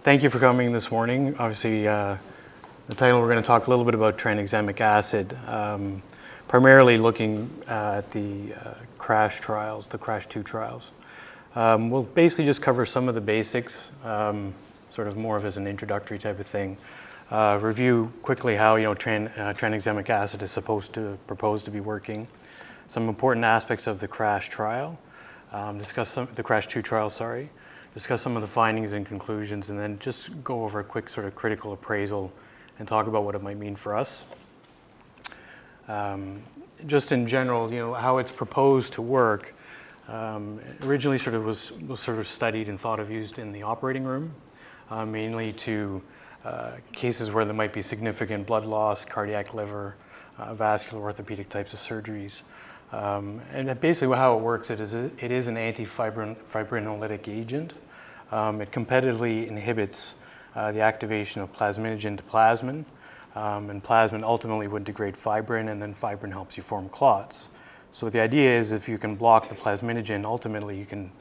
Thank you for coming this morning. Obviously, the title, we're going to talk a little bit about tranexamic acid, primarily looking at the CRASH trials, the CRASH 2 trials. We'll basically just cover some of the basics, sort of more of as an introductory type of thing. Review quickly how tranexamic acid is proposed to be working. Some important aspects of the CRASH trial. Discuss the CRASH 2 trial, sorry. Discuss some of the findings and conclusions, and then just go over a quick sort of critical appraisal and talk about what it might mean for us. Just in general, how it's proposed to work. Originally was sort of studied and thought of used in the operating room, mainly to cases where there might be significant blood loss, cardiac, liver, vascular, orthopedic types of surgeries. And basically how it works, it is an antifibrinolytic agent. It competitively inhibits the activation of plasminogen to plasmin, and plasmin ultimately would degrade fibrin, and then fibrin helps you form clots. So the idea is if you can block the plasminogen, ultimately you can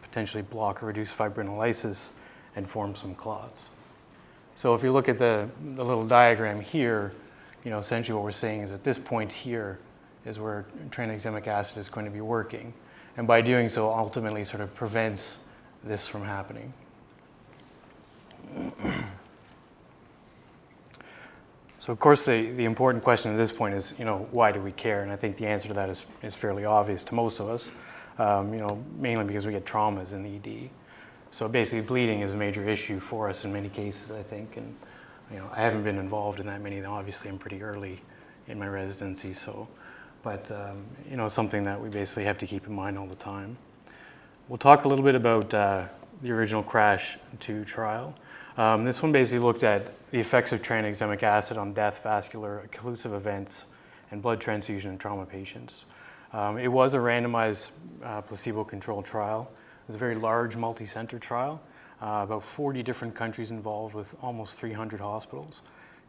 potentially block or reduce fibrinolysis and form some clots. So if you look at the little diagram here, essentially what we're saying is at this point here is where tranexamic acid is going to be working. And by doing so, ultimately sort of prevents this from happening. So of course the important question at this point is, why do we care? And I think the answer to that is fairly obvious to most of us, mainly because we get traumas in the ED. So basically bleeding is a major issue for us in many cases, I think. And I haven't been involved in that many, obviously I'm pretty early in my residency, but something that we basically have to keep in mind all the time. We'll talk a little bit about the original CRASH 2 trial. This one basically looked at the effects of tranexamic acid on death, vascular, occlusive events, and blood transfusion in trauma patients. It was a randomized placebo-controlled trial. It was a very large multi-center trial, about 40 different countries involved with almost 300 hospitals.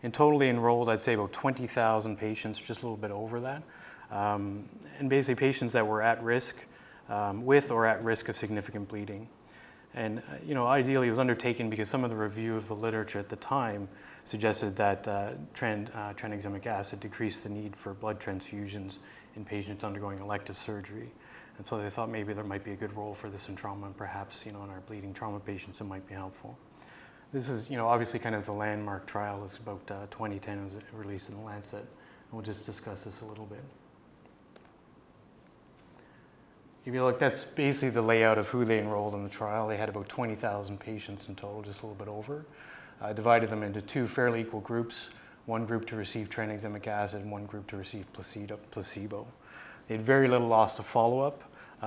In total, they enrolled, I'd say, about 20,000 patients, just a little bit over that. And basically patients that were at risk, with or at risk of significant bleeding. And ideally it was undertaken because some of the review of the literature at the time suggested that tranexamic acid decreased the need for blood transfusions in patients undergoing elective surgery. And so they thought maybe there might be a good role for this in trauma, and perhaps in our bleeding trauma patients it might be helpful. This is obviously kind of the landmark trial. It's about 2010, it was released in the Lancet, and we'll just discuss this a little bit. If you look, that's basically the layout of who they enrolled in the trial. They had about 20,000 patients in total, just a little bit over. Divided them into two fairly equal groups, one group to receive tranexamic acid and one group to receive placebo. They had very little loss to follow-up,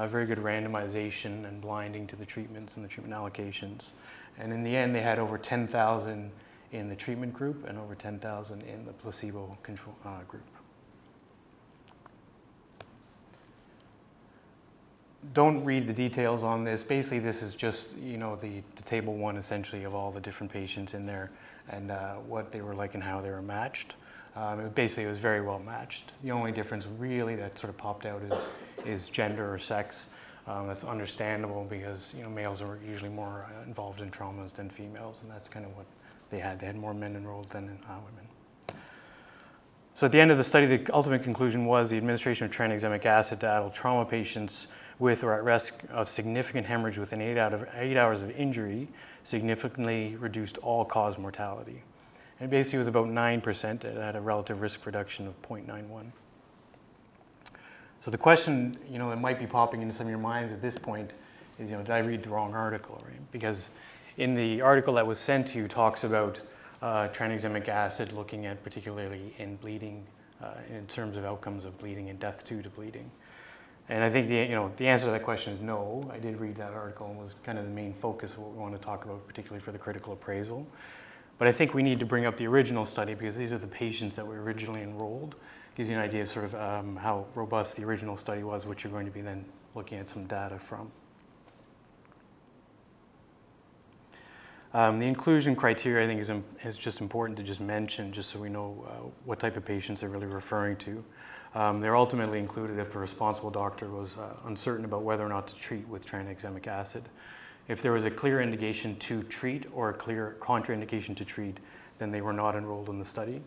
very good randomization and blinding to the treatments and the treatment allocations. And in the end, they had over 10,000 in the treatment group and over 10,000 in the placebo control group. Don't read the details on this. Basically, this is just the table one essentially of all the different patients in there and what they were like and how they were matched. It was very well matched. The only difference really that sort of popped out is gender or sex. That's understandable because males are usually more involved in traumas than females, and that's kind of what they had. They had more men enrolled than women. So at the end of the study, the ultimate conclusion was the administration of tranexamic acid to adult trauma patients with or at risk of significant hemorrhage within 8 hours of injury significantly reduced all-cause mortality. And basically it was about 9%. It had a relative risk reduction of 0.91. So the question that might be popping into some of your minds at this point is, did I read the wrong article, right? Because in the article that was sent to you talks about tranexamic acid looking at particularly in bleeding, in terms of outcomes of bleeding and death due to bleeding. And I think the answer to that question is no. I did read that article and was kind of the main focus of what we want to talk about, particularly for the critical appraisal. But I think we need to bring up the original study because these are the patients that were originally enrolled. Gives you an idea of sort of how robust the original study was, which you're going to be then looking at some data from. The inclusion criteria, I think, is just important to just mention, just so we know what type of patients they're really referring to. They're ultimately included if the responsible doctor was uncertain about whether or not to treat with tranexamic acid. If there was a clear indication to treat or a clear contraindication to treat, then they were not enrolled in the study.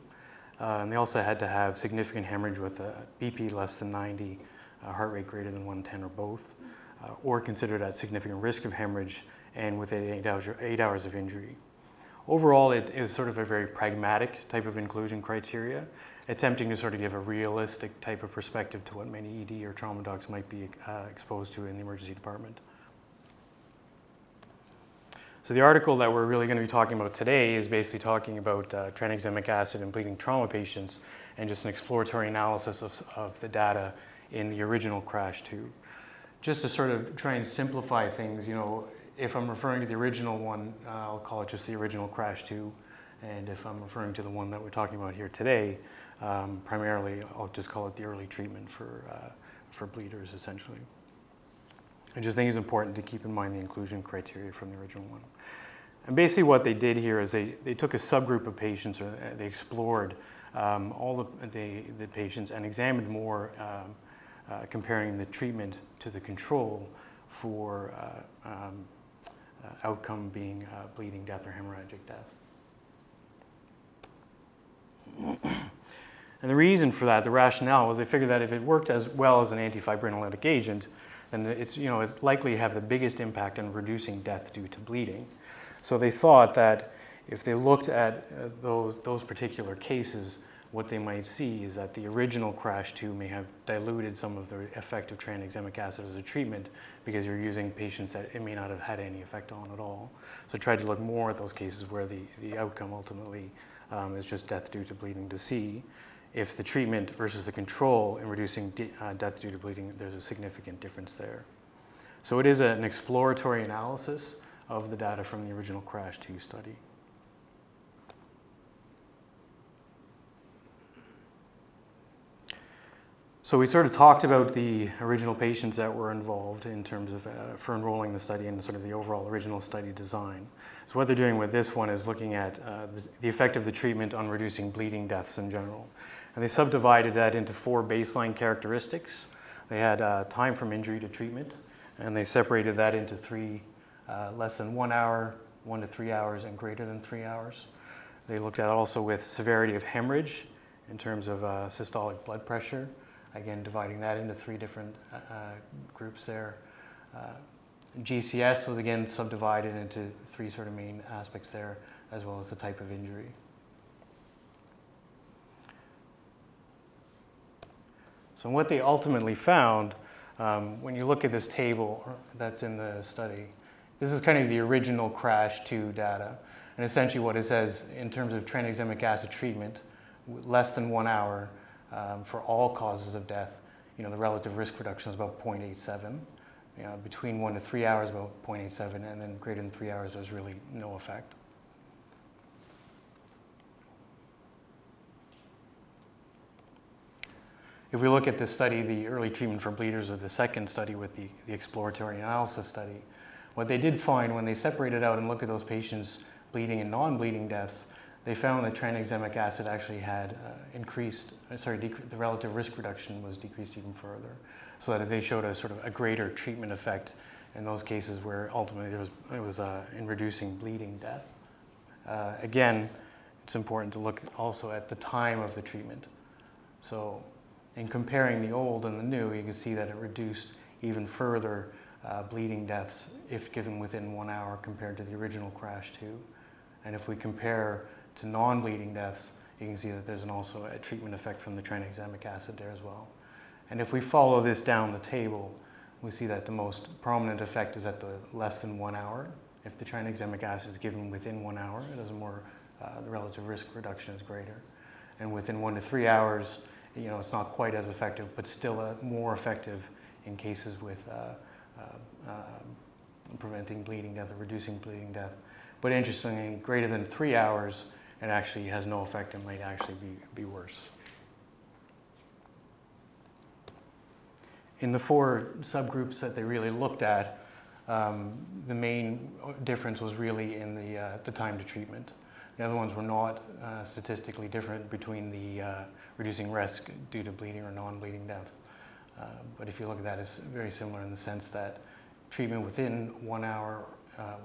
And they also had to have significant hemorrhage with a BP less than 90, heart rate greater than 110 or both, or considered at significant risk of hemorrhage and within 8 hours of injury. Overall, it is sort of a very pragmatic type of inclusion criteria, attempting to sort of give a realistic type of perspective to what many ED or trauma docs might be exposed to in the emergency department. So the article that we're really going to be talking about today is basically talking about tranexamic acid in bleeding trauma patients and just an exploratory analysis of the data in the original CRASH 2. Just to sort of try and simplify things, if I'm referring to the original one, I'll call it just the original CRASH 2. And if I'm referring to the one that we're talking about here today, primarily I'll just call it the early treatment for bleeders, essentially. I just think it's important to keep in mind the inclusion criteria from the original one. And basically what they did here is they took a subgroup of patients, or they explored all the patients and examined more, comparing the treatment to the control for outcome being bleeding death or hemorrhagic death. And the reason for that, the rationale, was they figured that if it worked as well as an antifibrinolytic agent, then it's likely have the biggest impact on reducing death due to bleeding. So they thought that if they looked at those particular cases, what they might see is that the original CRASH 2 may have diluted some of the effect of tranexamic acid as a treatment because you're using patients that it may not have had any effect on at all. So tried to look more at those cases where the outcome ultimately is just death due to bleeding to see if the treatment versus the control in reducing death due to bleeding, there's a significant difference there. So it is an exploratory analysis of the data from the original CRASH 2 study. So we sort of talked about the original patients that were involved in terms of for enrolling the study and sort of the overall original study design. So what they're doing with this one is looking at the effect of the treatment on reducing bleeding deaths in general. And they subdivided that into 4 baseline characteristics. They had time from injury to treatment, and they separated that into 3, less than 1 hour, 1 to 3 hours, and greater than 3 hours. They looked at also with severity of hemorrhage in terms of systolic blood pressure, again dividing that into 3 different groups there. GCS was again subdivided into 3 sort of main aspects there, as well as the type of injury. So what they ultimately found, when you look at this table that's in the study, this is kind of the original CRASH 2 data. And essentially what it says in terms of tranexamic acid treatment, less than 1 hour for all causes of death, the relative risk reduction is about 0.87. Between 1 to 3 hours, about 0.87, and then greater than 3 hours, there's really no effect. If we look at this study, the early treatment for bleeders, or the second study with the exploratory analysis study, what they did find when they separated out and looked at those patients bleeding and non-bleeding deaths, they found that tranexamic acid actually had the relative risk reduction was decreased even further. So that they showed a sort of a greater treatment effect in those cases where ultimately it was in reducing bleeding death. Again, it's important to look also at the time of the treatment. So in comparing the old and the new, you can see that it reduced even further bleeding deaths if given within 1 hour compared to the original CRASH 2. And if we compare to non-bleeding deaths, you can see that there's also a treatment effect from the tranexamic acid there as well. And if we follow this down the table, we see that the most prominent effect is at the less than 1 hour. If the tranexamic acid is given within 1 hour, it has the relative risk reduction is greater. And within 1 to 3 hours, it's not quite as effective, but still more effective in cases with preventing bleeding death or reducing bleeding death. But interestingly, greater than 3 hours, it actually has no effect and might actually be worse. In the 4 subgroups that they really looked at, the main difference was really in the time to treatment. The other ones were not statistically different between the reducing risk due to bleeding or non-bleeding death. But if you look at that, it's very similar in the sense that treatment within 1 hour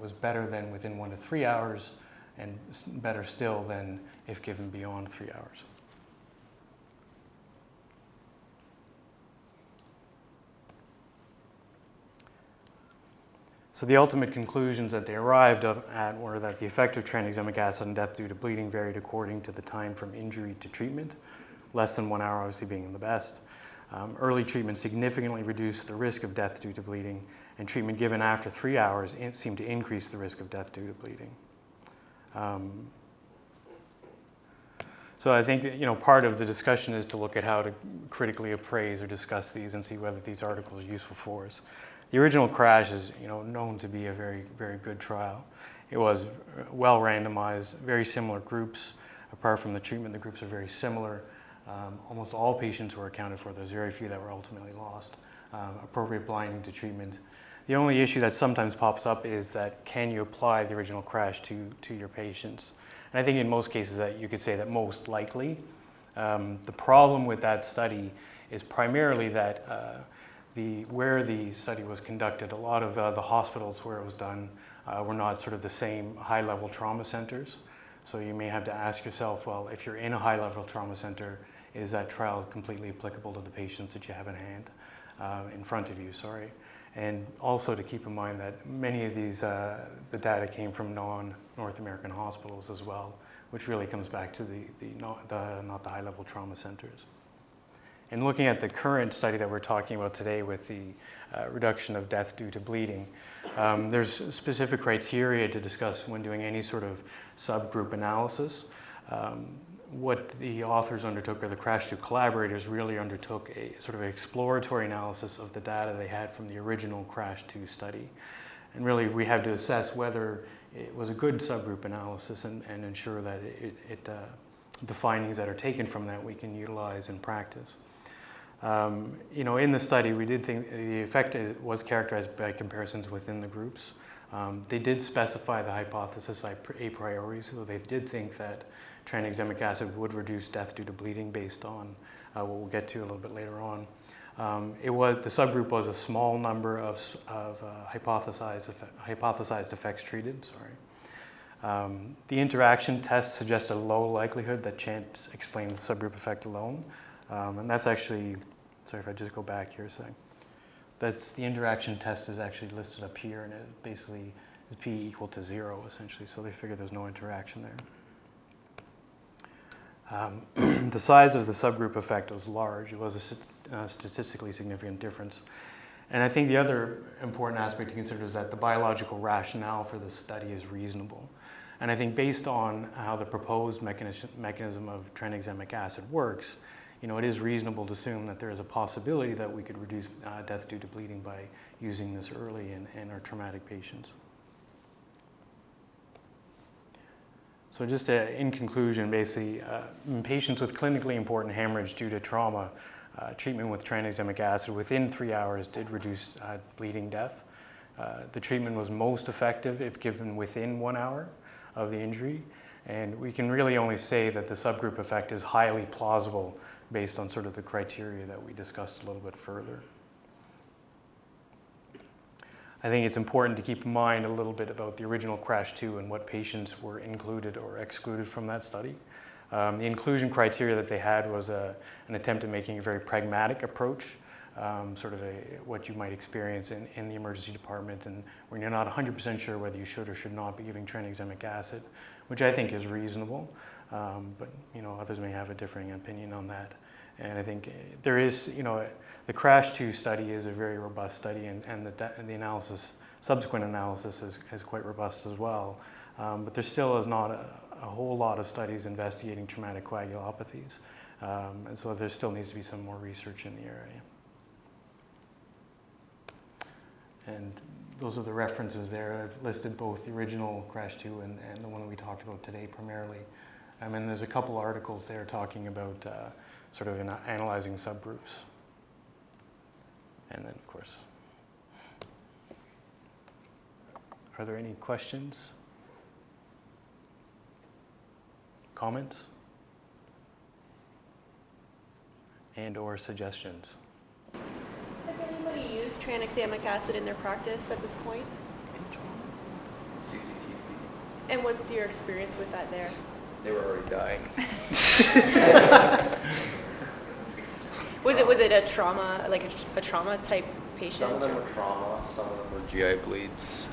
was better than within 1 to 3 hours, and better still than if given beyond 3 hours. So the ultimate conclusions that they arrived at were that the effect of tranexamic acid on death due to bleeding varied according to the time from injury to treatment, less than 1 hour obviously being the best. Early treatment significantly reduced the risk of death due to bleeding, and treatment given after 3 hours seemed to increase the risk of death due to bleeding. So I think that, part of the discussion is to look at how to critically appraise or discuss these and see whether these articles are useful for us. The original crash is known to be a very, very good trial. It was well randomized, very similar groups. Apart from the treatment, the groups are very similar. Almost all patients were accounted for. There's very few that were ultimately lost. Appropriate blinding to treatment. The only issue that sometimes pops up is that can you apply the original crash to your patients? And I think in most cases that you could say that most likely. The problem with that study is primarily that where the study was conducted, a lot of the hospitals where it was done were not sort of the same high-level trauma centers. So you may have to ask yourself, well, if you're in a high-level trauma center, is that trial completely applicable to the patients that you have in front of you, sorry. And also to keep in mind that many of these, the data came from non-North American hospitals as well, which really comes back to not the high-level trauma centers. And looking at the current study that we're talking about today with the reduction of death due to bleeding, there's specific criteria to discuss when doing any sort of subgroup analysis. What the authors undertook, or the CRASH2 collaborators really undertook, a sort of exploratory analysis of the data they had from the original CRASH2 study. And really we have to assess whether it was a good subgroup analysis and ensure that the findings that are taken from that we can utilize in practice. In the study, we did think the effect was characterized by comparisons within the groups. They did specify the hypothesis a priori, so they did think that tranexamic acid would reduce death due to bleeding based on what we'll get to a little bit later on. The subgroup was a small number of hypothesized effects treated. The interaction test suggested a low likelihood that chance explains the subgroup effect alone. And that's actually, sorry if I just go back here a second. That's the interaction test is actually listed up here, and it basically is p equal to 0 essentially, so they figure there's no interaction there. The size of the subgroup effect was large. It was a statistically significant difference. And I think the other important aspect to consider is that the biological rationale for this study is reasonable. And I think based on how the proposed mechanism of tranexamic acid works, it is reasonable to assume that there is a possibility that we could reduce death due to bleeding by using this early in our traumatic patients. So just in conclusion, basically, in patients with clinically important hemorrhage due to trauma, treatment with tranexamic acid within 3 hours did reduce bleeding death. The treatment was most effective if given within 1 hour of the injury, and we can really only say that the subgroup effect is highly plausible based on sort of the criteria that we discussed a little bit further. I think it's important to keep in mind a little bit about the original CRASH2 and what patients were included or excluded from that study. The inclusion criteria that they had was an attempt at making a very pragmatic approach, sort of what you might experience in the emergency department, and when you're not 100% sure whether you should or should not be giving tranexamic acid, which I think is reasonable, but others may have a differing opinion on that. And I think there is, the CRASH2 study is a very robust study, and the analysis, subsequent analysis is quite robust as well. But there still is not a whole lot of studies investigating traumatic coagulopathies. And so there still needs to be some more research in the area. And those are the references there. I've listed both the original CRASH2 and the one that we talked about today primarily. And there's a couple articles there talking about sort of analyzing subgroups. And then, of course, are there any questions? Comments? And/or suggestions? Has anybody used tranexamic acid in their practice at this point? CCTC. And what's your experience with that there? They were already dying. Was it a trauma, like a trauma type patient? Some of them were trauma, some of them were GI bleeds,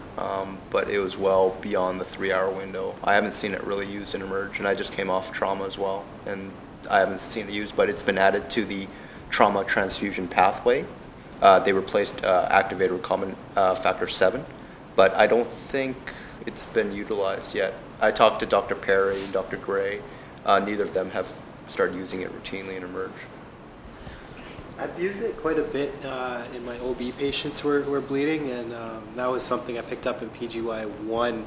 but it was well beyond the 3-hour window. I haven't seen it really used in Emerge, and I just came off trauma as well, and I haven't seen it used, but it's been added to the trauma transfusion pathway. They replaced activated recombinant factor 7, but I don't think it's been utilized yet. I talked to Dr. Perry, Dr. Gray. Neither of them have started using it routinely in Emerge. I've used it quite a bit in my OB patients who are bleeding, and that was something I picked up in PGY1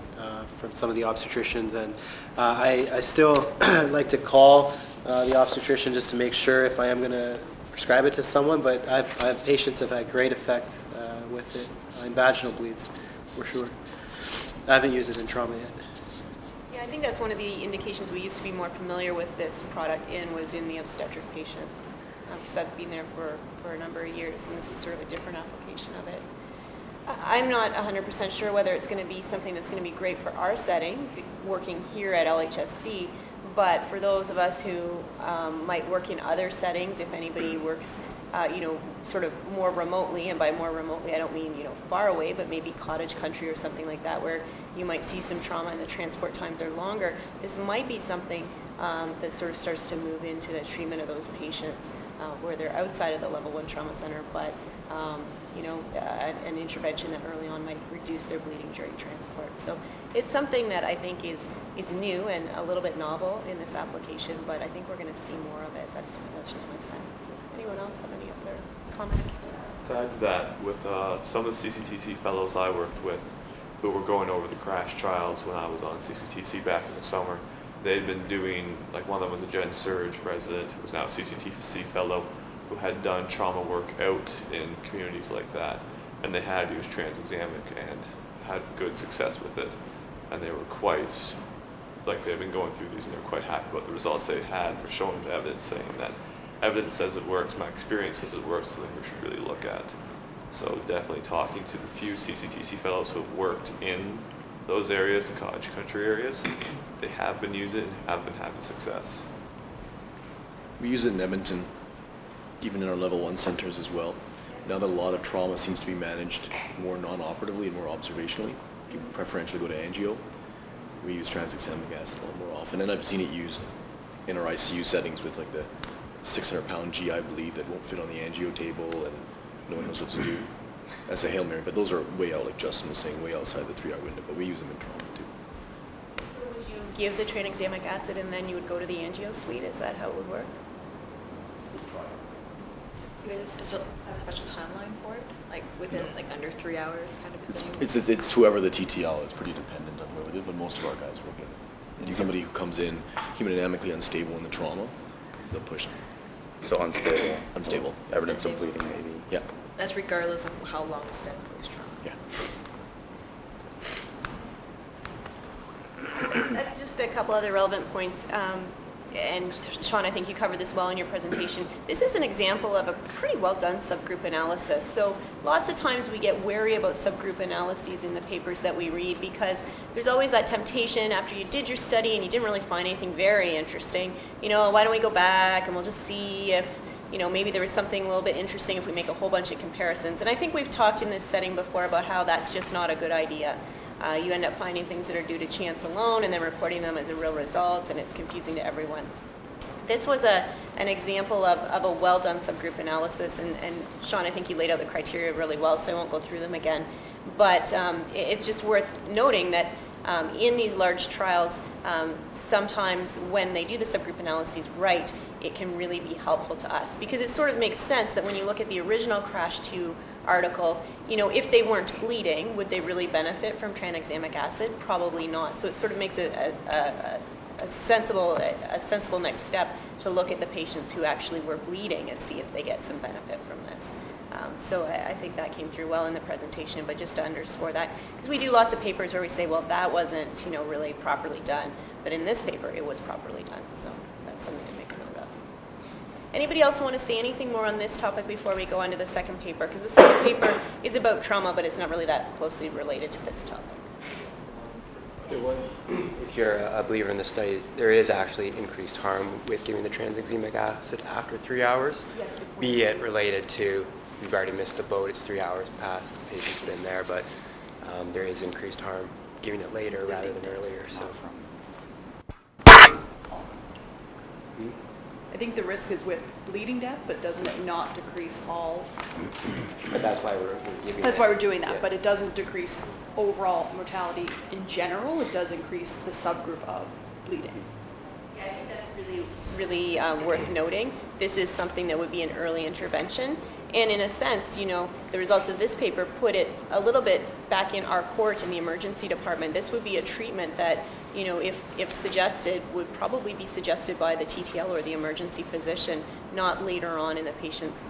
from some of the obstetricians, and I still like to call the obstetrician just to make sure if I am going to prescribe it to someone, but I have patients that have had great effect with it in vaginal bleeds, for sure. I haven't used it in trauma yet. Yeah, I think that's one of the indications we used to be more familiar with this product was in the obstetric patients. Because that's been there for a number of years, and this is sort of a different application of it. I'm not 100% sure whether it's going to be something that's going to be great for our setting, working here at LHSC, but for those of us who might work in other settings, if anybody works, sort of more remotely, and by more remotely I don't mean, far away, but maybe cottage country or something like that, where you might see some trauma and the transport times are longer, this might be something that sort of starts to move into the treatment of those patients where they're outside of the level 1 trauma center, but an intervention that early on might reduce their bleeding during transport. So it's something that I think is new and a little bit novel in this application, but I think we're going to see more of it. That's just my sense. Anyone else have any other comment? To add to that, with some of the CCTC fellows I worked with who were going over the crash trials when I was on CCTC back in the summer, they'd been doing, like one of them was a Gen Surge resident who was now a CCTC fellow who had done trauma work out in communities like that, and they had used Tranexamic and had good success with it, and they were quite, like they've been going through these and they're quite happy about the results they had. Were showing the evidence saying that evidence says it works, my experience says it works, something we should really look at. So definitely talking to the few CCTC fellows who have worked in those areas, the cottage country areas, they have been using it and have been having success. We use it in Edmonton, even in our level 1 centers as well. Now that a lot of trauma seems to be managed more non-operatively and more observationally, you preferentially go to angio, we use tranexamic acid a little more often. And I've seen it used in our ICU settings with like the 600-pound GI bleed that won't fit on the angio table and no one knows what to do. That's a Hail Mary, but those are way out, like Justin was saying, way outside the 3-hour window, but we use them in trauma too. So would you give the tranexamic acid and then you would go to the angio suite? Is that how it would work? Do you guys have a special timeline for it? Like within under 3 hours kind of a thing? It's whoever the TTL, it's pretty dependent on whoever it is, but most of our guys will get it. And somebody who comes in hemodynamically unstable in the trauma, they'll push them. So unstable. Unstable. Evidence of bleeding, maybe. Yeah. That's regardless of how long it's been post-trauma. Yeah. Just a couple other relevant points. And Sean, I think you covered this well in your presentation. This is an example of a pretty well done subgroup analysis. So lots of times we get wary about subgroup analyses in the papers that we read because there's always that temptation after you did your study and you didn't really find anything very interesting, why don't we go back and we'll just see if, maybe there was something a little bit interesting if we make a whole bunch of comparisons. And I think we've talked in this setting before about how that's just not a good idea. You end up finding things that are due to chance alone and then reporting them as a real result, and it's confusing to everyone. This was an example of a well-done subgroup analysis, and Sean, I think you laid out the criteria really well, so I won't go through them again. But it's just worth noting that in these large trials, sometimes when they do the subgroup analyses right, it can really be helpful to us because it sort of makes sense that when you look at the original CRASH 2 article, if they weren't bleeding, would they really benefit from tranexamic acid? Probably not. So it sort of makes a sensible next step to look at the patients who actually were bleeding and see if they get some benefit from this. So I think that came through well in the presentation, but just to underscore that, because we do lots of papers where we say, well, that wasn't, really properly done, but in this paper, it was properly done. So that's something to make a note of. Anybody else want to say anything more on this topic before we go on to the second paper? Because the second paper is about trauma, but it's not really that closely related to this topic. If you're a believer in the study, there is actually increased harm with giving the tranexamic acid after 3 hours, be it related to, we've already missed the boat, it's 3 hours past, the patient's been there, but there is increased harm giving it later rather than earlier, so. I think the risk is with bleeding death, but doesn't it not decrease all? But that's why we're giving That's it. why we're doing that, Yeah. but it doesn't decrease overall mortality in general. It does increase the subgroup of bleeding. Yeah, I think that's really worth noting. This is something that would be an early intervention. And in a sense, you know, the results of this paper put it a little bit back in our court in the emergency department. This would be a treatment that, you know, if suggested, would probably be suggested by the TTL or the emergency physician, not later on in the patient's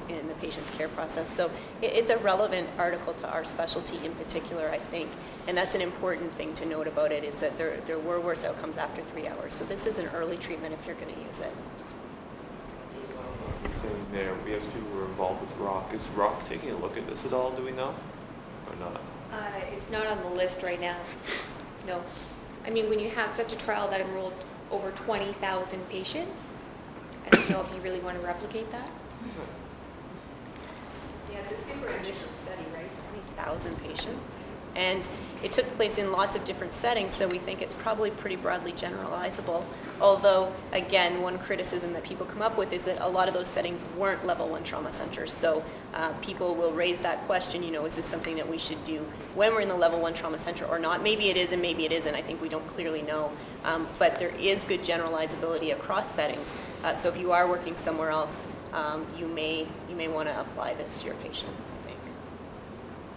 care process. So it's a relevant article to our specialty in particular, I think. And that's an important thing to note about it, is that there were worse outcomes after 3 hours. So this is an early treatment if you're going to use it. Saying there, we have people who are involved with ROC. Is ROC taking a look at this at all, do we know? Or not? It's not on the list right now, no. I mean, when you have such a trial that enrolled over 20,000 patients, I don't know if you really want to replicate that. Yeah, it's a super initial study, right? 20,000 patients. And it took place in lots of different settings, so we think it's probably pretty broadly generalizable. Although, again, one criticism that people come up with is that a lot of those settings weren't level 1 trauma centers. So people will raise that question, you know, is this something that we should do when we're in the level 1 trauma center or not? Maybe it is and maybe it isn't. I think we don't clearly know. But there is good generalizability across settings. So if you are working somewhere else, you may want to apply this to your patients, I think.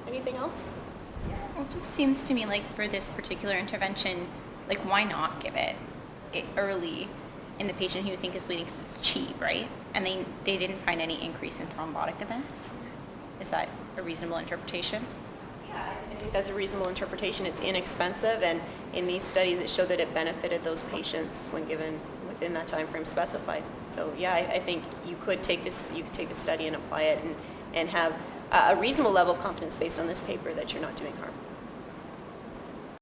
Anything else? Well, it just seems to me like for this particular intervention, like why not give it early in the patient who you think is bleeding because it's cheap, right? And they didn't find any increase in thrombotic events. Is that a reasonable interpretation? Yeah, I think that's a reasonable interpretation. It's inexpensive, and in these studies, it showed that it benefited those patients when given within that time frame specified. So yeah, I think you could take this study and apply it and have a reasonable level of confidence based on this paper that you're not doing harm.